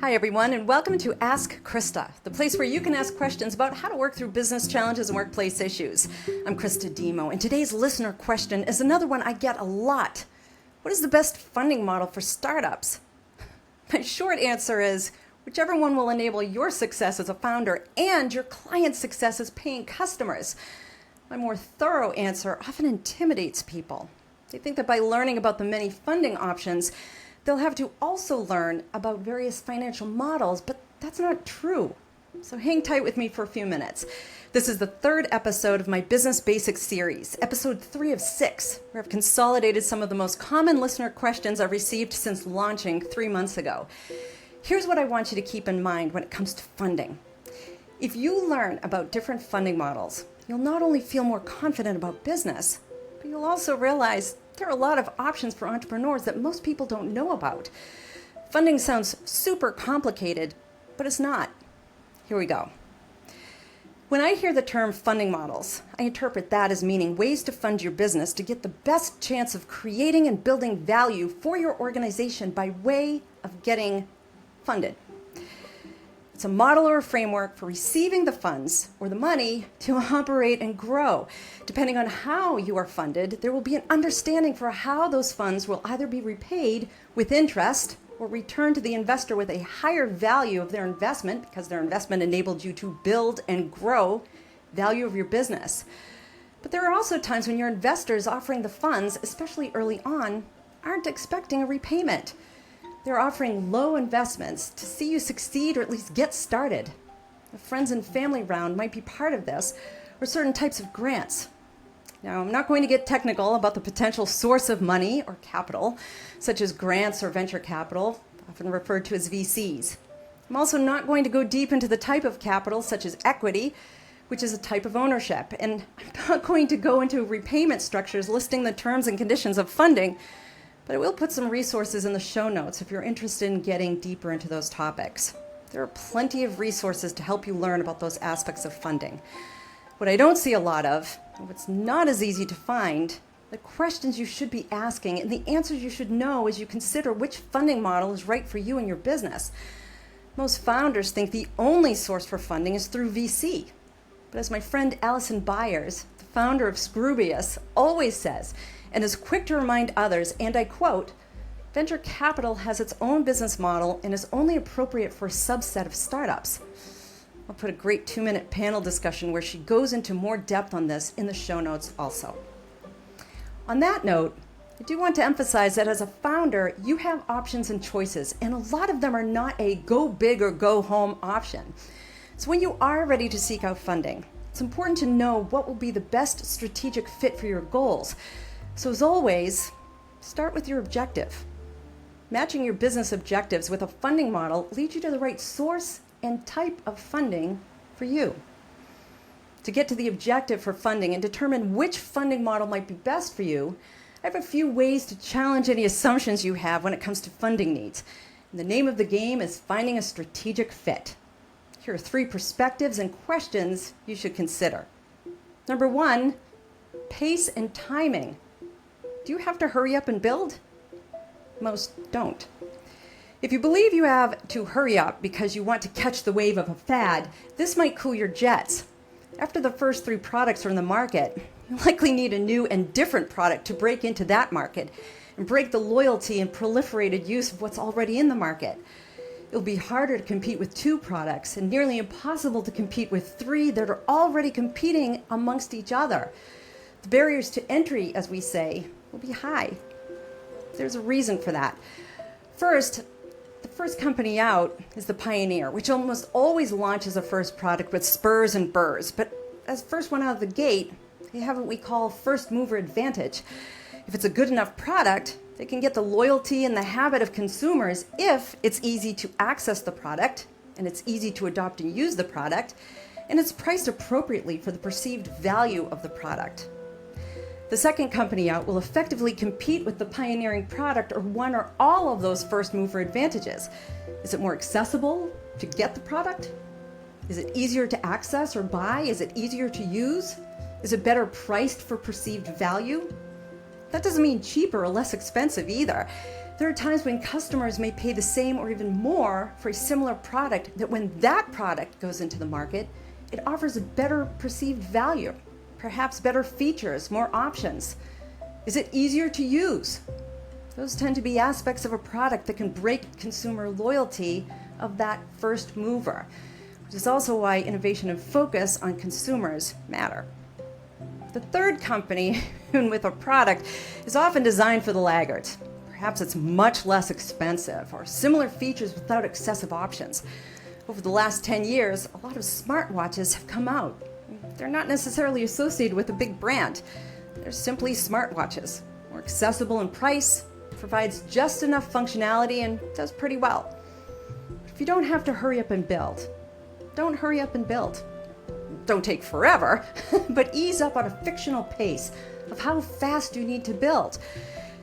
Hi everyone, and welcome to Ask Christa, the place where you can ask questions about how to work through business challenges and workplace issues. I'm Christa Dhimo, and today's listener question is another one I get a lot. What is the best funding model for startups? My short answer is, whichever one will enable your success as a founder and your client's success as paying customers. My more thorough answer often intimidates people. They think that by learning about the many funding options, they'll have to also learn about various financial models, but that's not true. So hang tight with me for a few minutes. This is the third episode of my Business Basics series, episode 3 of 6, where I've consolidated some of the most common listener questions I've received since launching 3 months ago. Here's what I want you to keep in mind when it comes to funding. If you learn about different funding models, you'll not only feel more confident about business, but you'll also realize there are a lot of options for entrepreneurs that most people don't know about. Funding sounds super complicated, but it's not. Here we go. When I hear the term funding models, I interpret that as meaning ways to fund your business to get the best chance of creating and building value for your organization by way of getting funded. It's a model or a framework for receiving the funds or the money to operate and grow. Depending on how you are funded, there will be an understanding for how those funds will either be repaid with interest or returned to the investor with a higher value of their investment because their investment enabled you to build and grow value of your business. But there are also times when your investors offering the funds, especially early on, aren't expecting a repayment. They're offering low investments to see you succeed or at least get started. A friends and family round might be part of this, or certain types of grants. Now, I'm not going to get technical about the potential source of money or capital, such as grants or venture capital, often referred to as VCs. I'm also not going to go deep into the type of capital, such as equity, which is a type of ownership. And I'm not going to go into repayment structures listing the terms and conditions of funding, but I will put some resources in the show notes if you're interested in getting deeper into those topics. There are plenty of resources to help you learn about those aspects of funding. What I don't see a lot of, and what's not as easy to find, the questions you should be asking and the answers you should know as you consider which funding model is right for you and your business. Most founders think the only source for funding is through VC. But as my friend Allison Byers, the founder of Scroobius, always says, and is quick to remind others, and I quote, venture capital has its own business model and is only appropriate for a subset of startups. I'll put a great 2-minute panel discussion where she goes into more depth on this in the show notes also. On that note, I do want to emphasize that as a founder, you have options and choices, and a lot of them are not a go big or go home option. So when you are ready to seek out funding, it's important to know what will be the best strategic fit for your goals. So as always, start with your objective. Matching your business objectives with a funding model leads you to the right source and type of funding for you. To get to the objective for funding and determine which funding model might be best for you, I have a few ways to challenge any assumptions you have when it comes to funding needs. And the name of the game is finding a strategic fit. Here are 3 perspectives and questions you should consider. Number 1, pace and timing. Do you have to hurry up and build? Most don't. If you believe you have to hurry up because you want to catch the wave of a fad, this might cool your jets. After the first 3 products are in the market, you likely need a new and different product to break into that market and break the loyalty and proliferated use of what's already in the market. It'll be harder to compete with 2 products and nearly impossible to compete with 3 that are already competing amongst each other. The barriers to entry, as we say, will be high. There's a reason for that. First, the first company out is the pioneer, which almost always launches a first product with spurs and burrs. But as first one out of the gate, they have what we call first mover advantage. If it's a good enough product, they can get the loyalty and the habit of consumers if it's easy to access the product, and it's easy to adopt and use the product, and it's priced appropriately for the perceived value of the product. The second company out will effectively compete with the pioneering product or one or all of those first mover advantages. Is it more accessible to get the product? Is it easier to access or buy? Is it easier to use? Is it better priced for perceived value? That doesn't mean cheaper or less expensive either. There are times when customers may pay the same or even more for a similar product, that when that product goes into the market, it offers a better perceived value, perhaps better features, more options. Is it easier to use? Those tend to be aspects of a product that can break consumer loyalty of that first mover, which is also why innovation and focus on consumers matter. The third company with a product is often designed for the laggards. Perhaps it's much less expensive or similar features without excessive options. Over the last 10 years, a lot of smartwatches have come out. They're not necessarily associated with a big brand. They're simply smartwatches, more accessible in price, provides just enough functionality, and does pretty well. If you don't have to hurry up and build, don't hurry up and build. Don't take forever, but ease up on a fictional pace of how fast you need to build.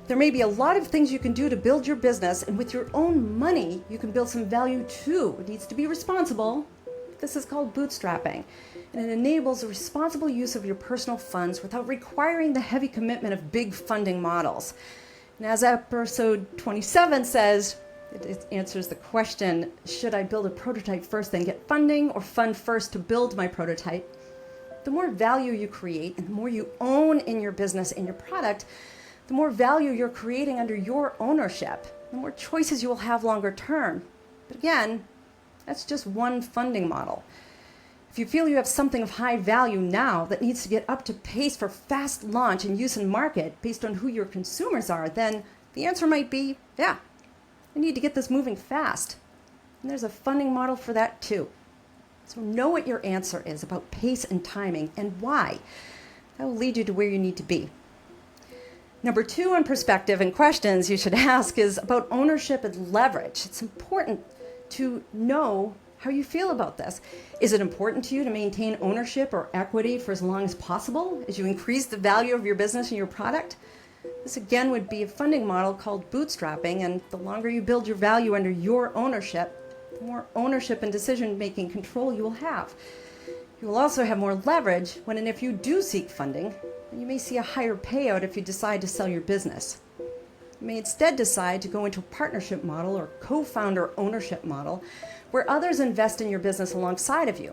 There may be a lot of things you can do to build your business, and with your own money, you can build some value too. It needs to be responsible. This is called bootstrapping, and it enables a responsible use of your personal funds without requiring the heavy commitment of big funding models. And as episode 27 says, it answers the question, should I build a prototype first, then get funding, or fund first to build my prototype? The more value you create and the more you own in your business and your product, the more value you're creating under your ownership, the more choices you will have longer term. But again, that's just one funding model. If you feel you have something of high value now that needs to get up to pace for fast launch and use in market based on who your consumers are, then the answer might be, yeah, I need to get this moving fast. And there's a funding model for that too. So know what your answer is about pace and timing and why. That will lead you to where you need to be. Number 2 on perspective and questions you should ask is about ownership and leverage. It's important to know how you feel about this. Is it important to you to maintain ownership or equity for as long as possible as you increase the value of your business and your product? This again would be a funding model called bootstrapping, and the longer you build your value under your ownership, the more ownership and decision-making control you will have. You will also have more leverage when and if you do seek funding, and you may see a higher payout if you decide to sell your business. You may instead decide to go into a partnership model or co-founder ownership model where others invest in your business alongside of you.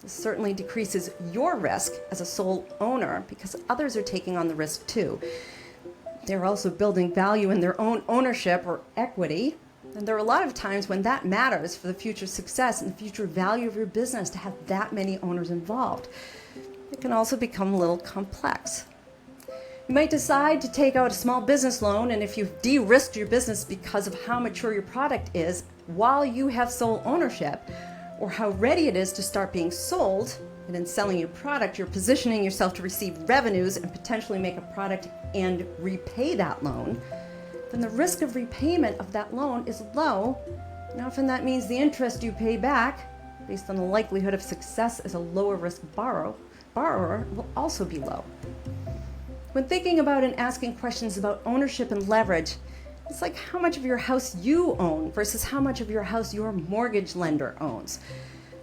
This certainly decreases your risk as a sole owner because others are taking on the risk too. They're also building value in their own ownership or equity, and there are a lot of times when that matters for the future success and the future value of your business to have that many owners involved. It can also become a little complex. You might decide to take out a small business loan, and if you've de-risked your business because of how mature your product is while you have sole ownership, or how ready it is to start being sold, and in selling your product, you're positioning yourself to receive revenues and potentially make a product and repay that loan, then the risk of repayment of that loan is low, and often that means the interest you pay back, based on the likelihood of success as a lower risk borrower, will also be low. When thinking about and asking questions about ownership and leverage, it's like how much of your house you own versus how much of your house your mortgage lender owns.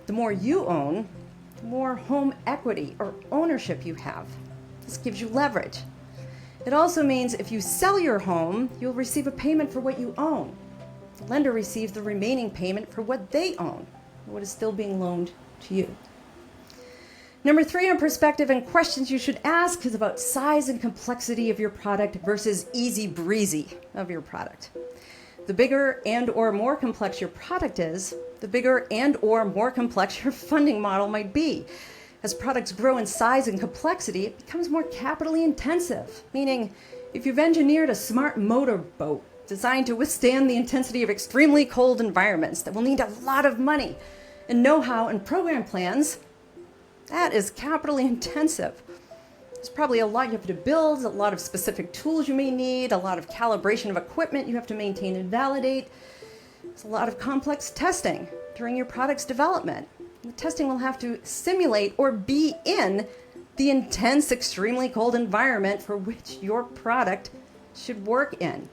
The more you own, the more home equity or ownership you have. This gives you leverage. It also means if you sell your home, you'll receive a payment for what you own. The lender receives the remaining payment for what they own, what is still being loaned to you. Number 3 on perspective and questions you should ask is about size and complexity of your product versus easy breezy of your product. The bigger and or more complex your product is, the bigger and or more complex your funding model might be. As products grow in size and complexity, it becomes more capitally intensive, meaning if you've engineered a smart motorboat designed to withstand the intensity of extremely cold environments that will need a lot of money and know-how and program plans, that is capitally intensive. There's probably a lot you have to build, a lot of specific tools you may need, a lot of calibration of equipment you have to maintain and validate. There's a lot of complex testing during your product's development. The testing will have to simulate or be in the intense, extremely cold environment for which your product should work in.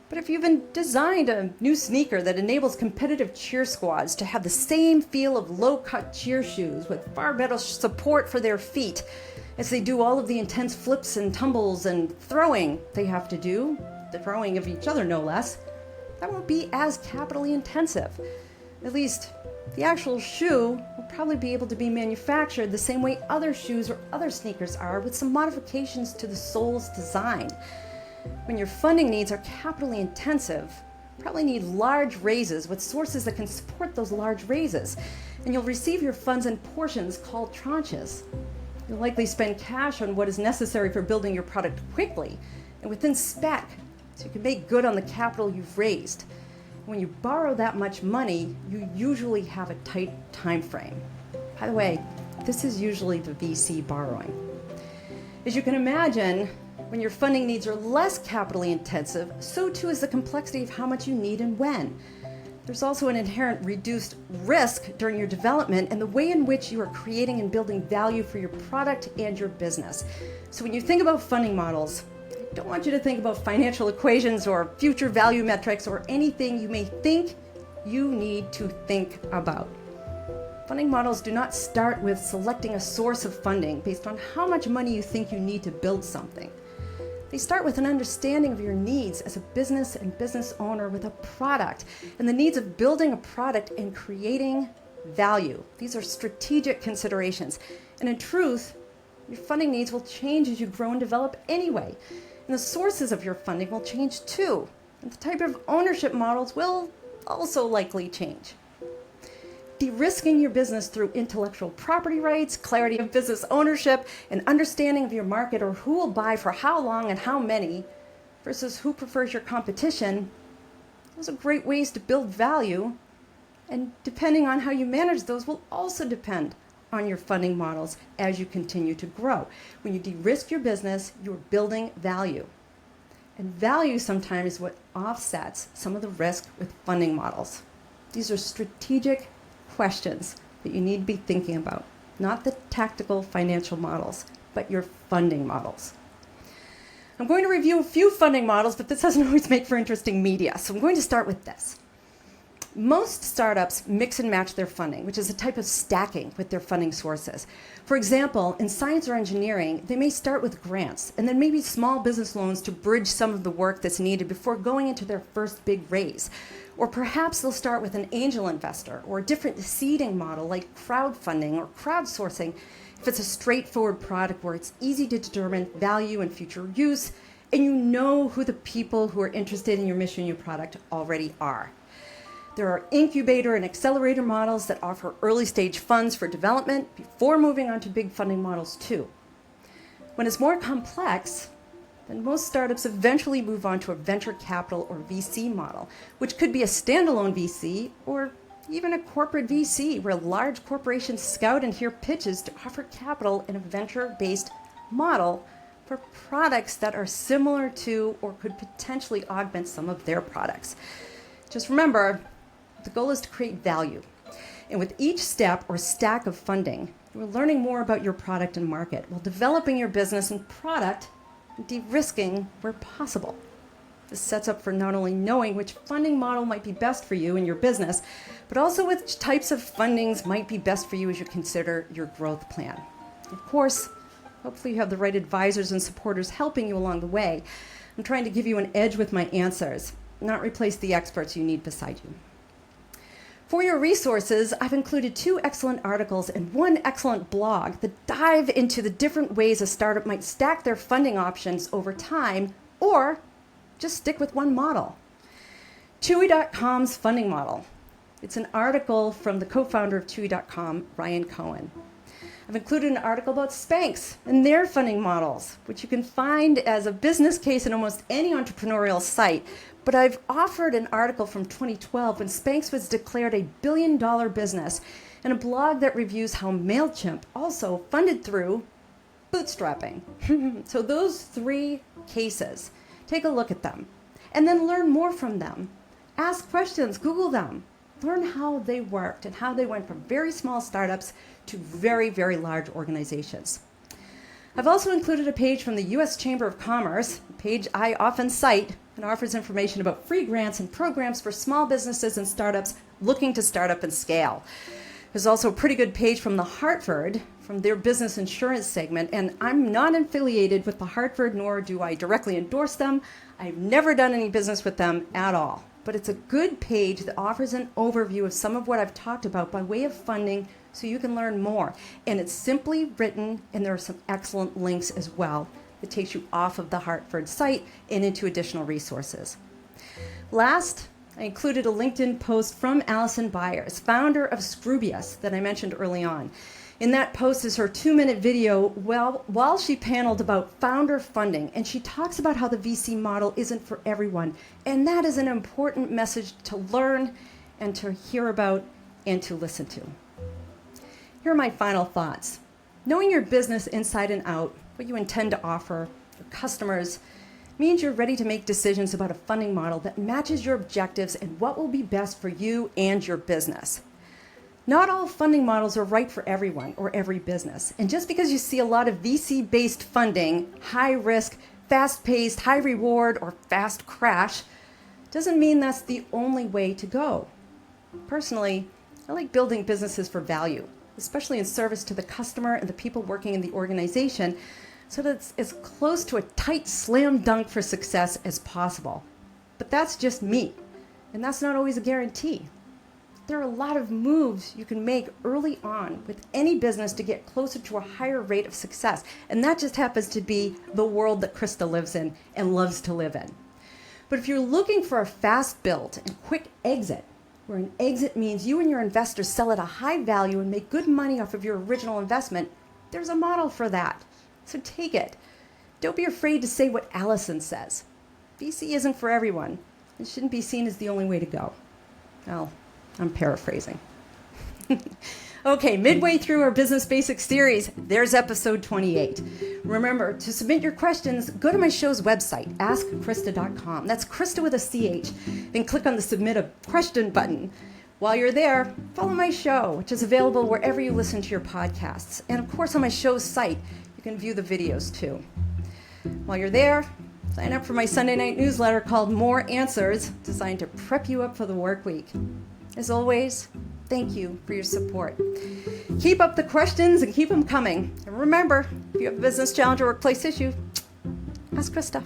But if you've designed a new sneaker that enables competitive cheer squads to have the same feel of low-cut cheer shoes with far better support for their feet as they do all of the intense flips and tumbles and throwing they have to do, borrowing of each other no less, that won't be as capitally intensive. At least, the actual shoe will probably be able to be manufactured the same way other shoes or other sneakers are, with some modifications to the sole's design. When your funding needs are capitally intensive, you probably need large raises with sources that can support those large raises, and you'll receive your funds in portions called tranches. You'll likely spend cash on what is necessary for building your product quickly and within spec, so you can make good on the capital you've raised. When you borrow that much money, you usually have a tight time frame. By the way, this is usually the VC borrowing. As you can imagine, when your funding needs are less capitally intensive, so too is the complexity of how much you need and when. There's also an inherent reduced risk during your development and the way in which you are creating and building value for your product and your business. So when you think about funding models, I don't want you to think about financial equations or future value metrics or anything you may think you need to think about. Funding models do not start with selecting a source of funding based on how much money you think you need to build something. They start with an understanding of your needs as a business and business owner with a product, and the needs of building a product and creating value. These are strategic considerations. And in truth, your funding needs will change as you grow and develop anyway. And the sources of your funding will change too. And the type of ownership models will also likely change. De-risking your business through intellectual property rights, clarity of business ownership, and understanding of your market or who will buy for how long and how many versus who prefers your competition, those are great ways to build value. And depending on how you manage those will also depend on your funding models as you continue to grow. When you de-risk your business, you're building value. And value sometimes is what offsets some of the risk with funding models. These are strategic questions that you need to be thinking about, not the tactical financial models, but your funding models. I'm going to review a few funding models, but this doesn't always make for interesting media, so I'm going to start with this. Most startups mix and match their funding, which is a type of stacking with their funding sources. For example, in science or engineering, they may start with grants and then maybe small business loans to bridge some of the work that's needed before going into their first big raise. Or perhaps they'll start with an angel investor or a different seeding model like crowdfunding or crowdsourcing if it's a straightforward product where it's easy to determine value and future use, and you know who the people who are interested in your mission, your product already are. There are incubator and accelerator models that offer early stage funds for development before moving on to big funding models too. When it's more complex, then most startups eventually move on to a venture capital or VC model, which could be a standalone VC or even a corporate VC where large corporations scout and hear pitches to offer capital in a venture-based model for products that are similar to or could potentially augment some of their products. Just remember, the goal is to create value. And with each step or stack of funding, you're learning more about your product and market while developing your business and product and de-risking where possible. This sets up for not only knowing which funding model might be best for you and your business, but also which types of fundings might be best for you as you consider your growth plan. Of course, hopefully you have the right advisors and supporters helping you along the way. I'm trying to give you an edge with my answers, not replace the experts you need beside you. For your resources, I've included 2 excellent articles and 1 excellent blog that dive into the different ways a startup might stack their funding options over time or just stick with one model. Chewy.com's funding model. It's an article from the co-founder of Chewy.com, Ryan Cohen. I've included an article about Spanx and their funding models, which you can find as a business case in almost any entrepreneurial site. But I've offered an article from 2012 when Spanx was declared a billion-dollar business and a blog that reviews how MailChimp also funded through bootstrapping. So those 3 cases, take a look at them and then learn more from them. Ask questions, Google them. Learn how they worked and how they went from very small startups to very, very large organizations. I've also included a page from the U.S. Chamber of Commerce, a page I often cite, and offers information about free grants and programs for small businesses and startups looking to start up and scale. There's also a pretty good page from the Hartford from their business insurance segment, and I'm not affiliated with the Hartford, nor do I directly endorse them. I've never done any business with them at all. But it's a good page that offers an overview of some of what I've talked about by way of funding so you can learn more. And it's simply written, and there are some excellent links as well that takes you off of the Hartford site and into additional resources. Last, I included a LinkedIn post from Allison Byers, founder of Scroobius, that I mentioned early on. In that post is her 2-minute video while she paneled about founder funding, and she talks about how the VC model isn't for everyone. And that is an important message to learn and to hear about and to listen to. Here are my final thoughts. Knowing your business inside and out, what you intend to offer your customers, means you're ready to make decisions about a funding model that matches your objectives and what will be best for you and your business. Not all funding models are right for everyone or every business. And just because you see a lot of VC-based funding, high risk, fast-paced, high reward, or fast crash, doesn't mean that's the only way to go. Personally, I like building businesses for value, especially in service to the customer and the people working in the organization, so that it's as close to a tight slam dunk for success as possible. But that's just me, and that's not always a guarantee. There are a lot of moves you can make early on with any business to get closer to a higher rate of success. And that just happens to be the world that Christa lives in and loves to live in. But if you're looking for a fast build and quick exit, where an exit means you and your investors sell at a high value and make good money off of your original investment, there's a model for that. So take it. Don't be afraid to say what Allison says. VC isn't for everyone. It shouldn't be seen as the only way to go. Well, I'm paraphrasing. Okay, midway through our Business Basics series, there's episode 28. Remember, to submit your questions, go to my show's website, askchrista.com. That's Christa with a CH. Then click on the Submit a Question button. While you're there, follow my show, which is available wherever you listen to your podcasts. And of course, on my show's site, you can view the videos too. While you're there, sign up for my Sunday night newsletter called More Answers, designed to prep you up for the work week. As always, thank you for your support. Keep up the questions and keep them coming. And remember, if you have a business challenge or workplace issue, ask Christa.